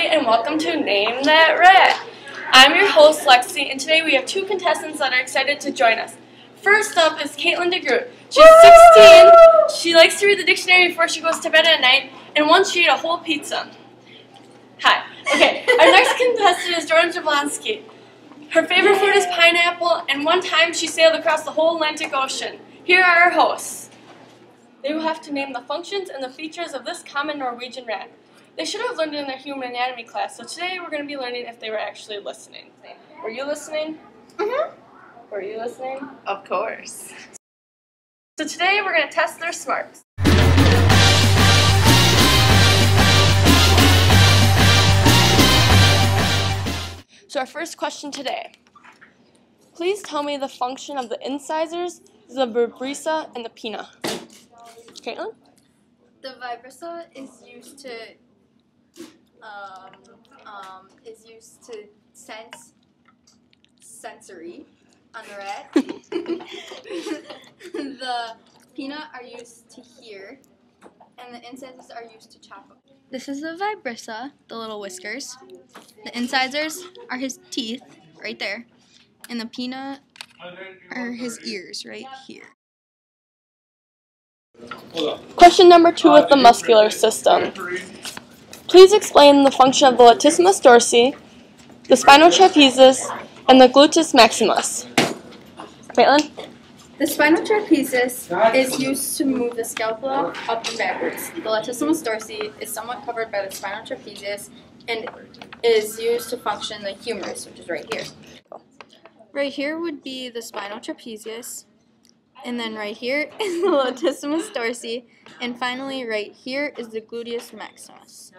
everybody, and welcome to Name That Rat. I'm your host, Lexi, and today we have two contestants that are excited to join us. First up is Caitlin DeGroot. She's 16, she likes to read the dictionary before she goes to bed at night, and once she ate a whole pizza. Hi. Okay, our next contestant is Jordan Jablonski. Her favorite fruit is pineapple, and one time she sailed across the whole Atlantic Ocean. Here are our hosts. They will have to name the functions and the features of this common Norwegian rat. They should have learned it in their human anatomy class, so today we're going to be learning if they were actually listening. Were you listening? Mm-hmm. Were you listening? Of course. So today we're going to test their smarts. So our first question today. Please tell me the function of the incisors, the vibrissae, and the pinna. Caitlin? The vibrissae is used to sense sensory on the rat. The pinna are used to hear, and the incisors are used to chop up. This is the vibrissae, the little whiskers. The incisors are his teeth, right there, and the pinna are his ears, right here. Question number 2 with the muscular system. Please explain the function of the latissimus dorsi, the spinal trapezius, and the gluteus maximus. Caitlin? The spinal trapezius is used to move the scapula up and backwards. The latissimus dorsi is somewhat covered by the spinal trapezius and is used to function the humerus, which is right here. Right here would be the spinal trapezius, and then right here is the latissimus dorsi, and finally right here is the gluteus maximus.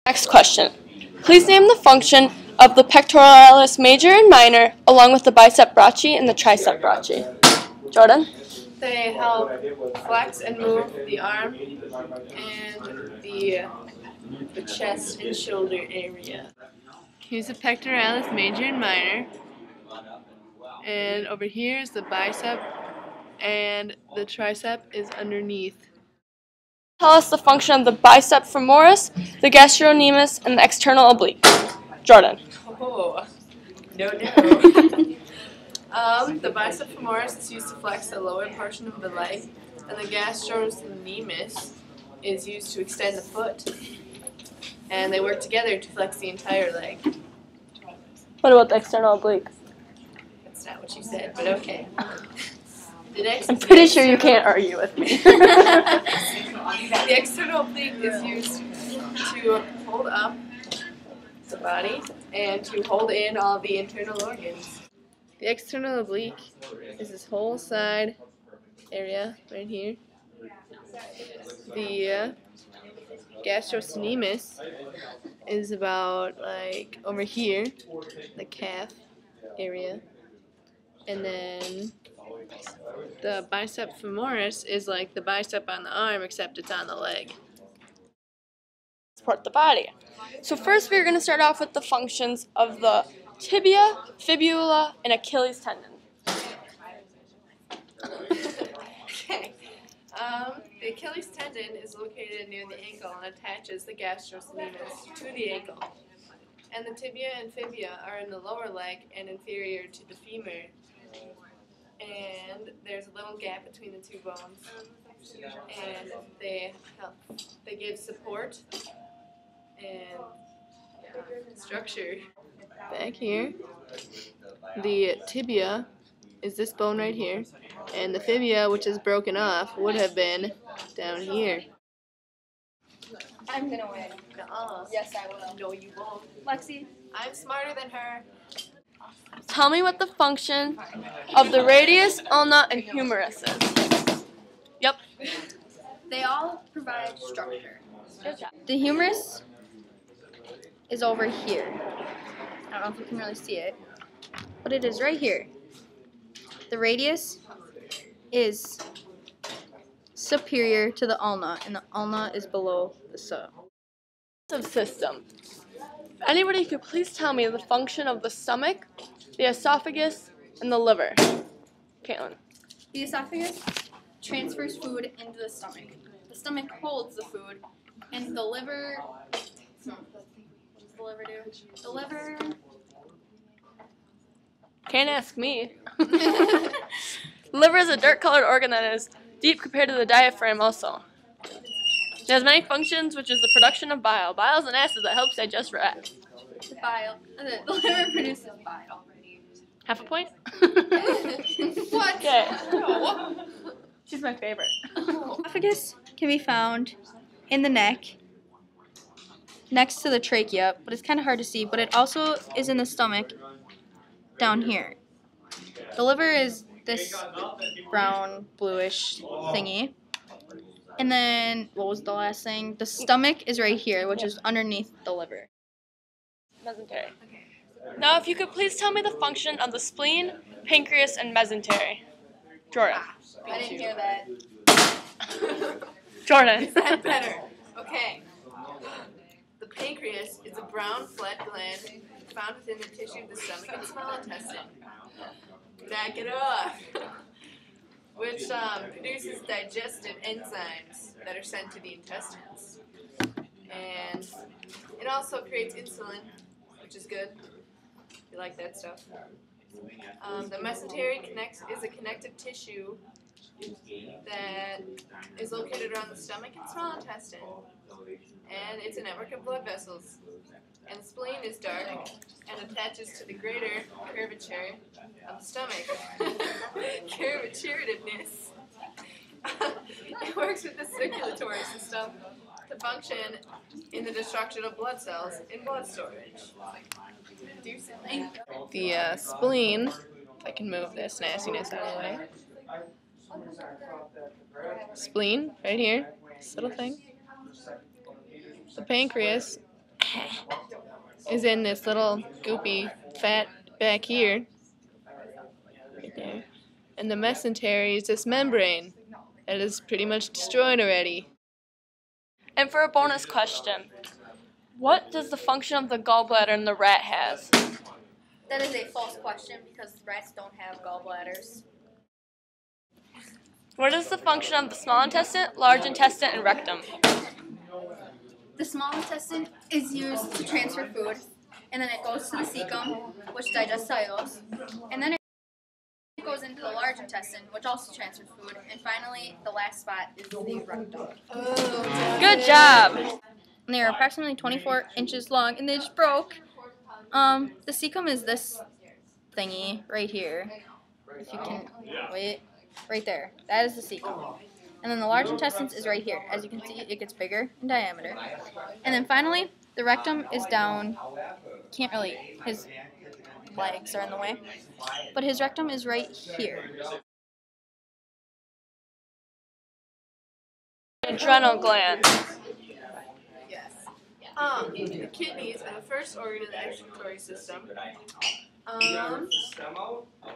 Next question. Please name the function of the pectoralis major and minor, along with the bicep brachii and the tricep brachii. Jordan? They help flex and move the arm and the chest and shoulder area. Here's the pectoralis major and minor. And over here is the bicep, and the tricep is underneath. Tell us the function of the bicep femoris, the gastrocnemius, and the external oblique. Jordan. Oh, no. The bicep femoris is used to flex the lower portion of the leg, and the gastrocnemius is used to extend the foot. And they work together to flex the entire leg. What about the external oblique? That's not what you said, but okay. I'm pretty sure you can't argue with me. The external oblique is used to hold up the body and to hold in all the internal organs. The external oblique is this whole side area right here. The gastrocnemius is about like over here, the calf area, and then the bicep femoris is like the bicep on the arm, except it's on the leg. Support the body. So first we're going to start off with the functions of the tibia, fibula, and Achilles tendon. Okay. The Achilles tendon is located near the ankle and attaches the gastrocnemius to the ankle. And the tibia and fibula are in the lower leg and inferior to the femur. And there's a little gap between the two bones. And they give support and structure. Back here, the tibia is this bone right here, and the fibula, which is broken off, would have been down here. I'm gonna win. Nuh-uh. Yes, I will. No, you won't. Lexi? I'm smarter than her. Tell me what the function of the radius, ulna, and humerus is. Yep. They all provide structure. Good job. The humerus is over here. I don't know if you can really see it, but it is right here. The radius is superior to the ulna, and the ulna is below the sub. System. Anybody could please tell me the function of the stomach, the esophagus, and the liver. Caitlin. The esophagus transfers food into the stomach. the stomach holds the food, and the liver. What does the liver do? The liver. Can't ask me. The liver is a dark-colored organ that is deep compared to the diaphragm also. It has many functions, which is the production of bile. Bile is an acid that helps digest rat. The bile. The liver produces bile. Half a point? What? Okay. She's my favorite. Esophagus can be found in the neck, next to the trachea, but it's kind of hard to see. But it also is in the stomach, down here. The liver is this brown, bluish thingy. And then, what was the last thing? The stomach is right here, which is underneath the liver. Mesentery. Now, if you could please tell me the function of the spleen, pancreas, and mesentery. Jordan. I didn't hear that. Jordan. Is that better? Okay. The pancreas is a brown, flat gland found within the tissue of the stomach and small intestine. Back it up. Which produces digestive enzymes that are sent to the intestines. And it also creates insulin, which is good. You like that stuff. The mesentery is a connective tissue that is located around the stomach and small intestine. And it's a network of blood vessels. And the spleen is dark and attaches to the greater curvature of the stomach. Curvaturativeness. It works with the circulatory system to function in the destruction of blood cells in blood storage. Do something. The spleen, if I can move this nastiness out of the way. Spleen, right here, this little thing. The pancreas is in this little goopy fat back here, right there. And the mesentery is this membrane that is pretty much destroyed already. And for a bonus question, what does the function of the gallbladder in the rat has? That is a false question because rats don't have gallbladders. What is the function of the small intestine, large intestine, and rectum? The small intestine is used to transfer food, and then it goes to the cecum, which digests cellulose, and then it goes into the large intestine, which also transfers food, and finally, the last spot is the rectum. Good job! And they are approximately 24 inches long, and they just broke. The cecum is this thingy right here. If you can, wait, right there. That is the cecum. And then the large intestines is right here. As you can see, it gets bigger in diameter. And then finally, the rectum is down. Can't really, his legs are in the way. But his rectum is right here. Adrenal gland. Yes. The kidneys are the first organ in the excretory system.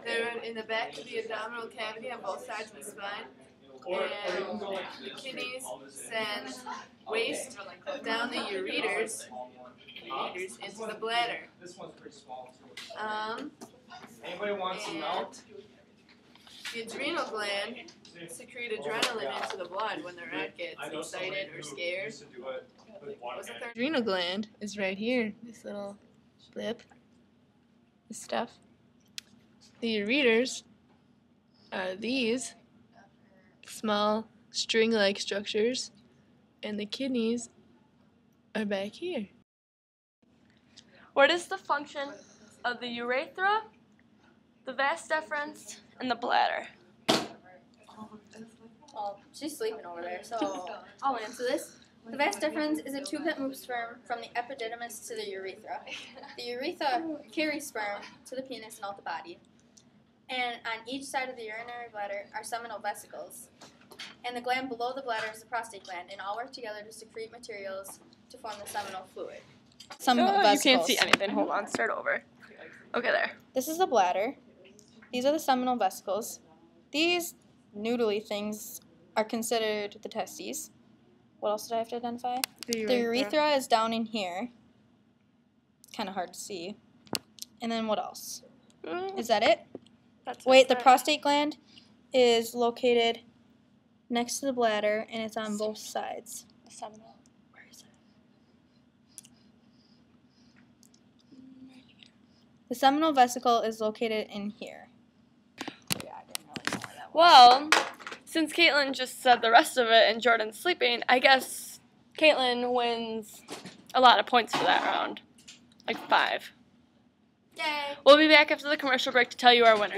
They're in the back of the abdominal cavity on both sides of the spine. And the kidneys send waste down the ureters into the bladder. Anybody want some milk? The adrenal gland secrete adrenaline into the blood when the rat gets excited or scared. What's the third? Adrenal gland is right here. This little blip. This stuff. The ureters are these small string-like structures, and the kidneys are back here. What is the function of the urethra, the vas deferens, and the bladder? Well, she's sleeping over there, so I'll answer this. The vas deferens is a tube that moves sperm from the epididymis to the urethra. The urethra carries sperm to the penis and out the body. And on each side of the urinary bladder are seminal vesicles. And the gland below the bladder is the prostate gland, and all work together to secrete materials to form the seminal fluid. Seminal vesicles. You can't see anything. Hold on. Start over. Okay, there. This is the bladder. These are the seminal vesicles. These noodly things are considered the testes. What else did I have to identify? The urethra is down in here. Kind of hard to see. And then what else? Is that it? That's Wait, the prostate gland is located next to the bladder, and it's on both sides. The seminal. Where is it? The seminal vesicle is located in here. Yeah, I didn't really know where that was. Well, since Caitlin just said the rest of it and Jordan's sleeping, I guess Caitlin wins a lot of points for that round. Like 5. Yay! We'll be back after the commercial break to tell you our winner.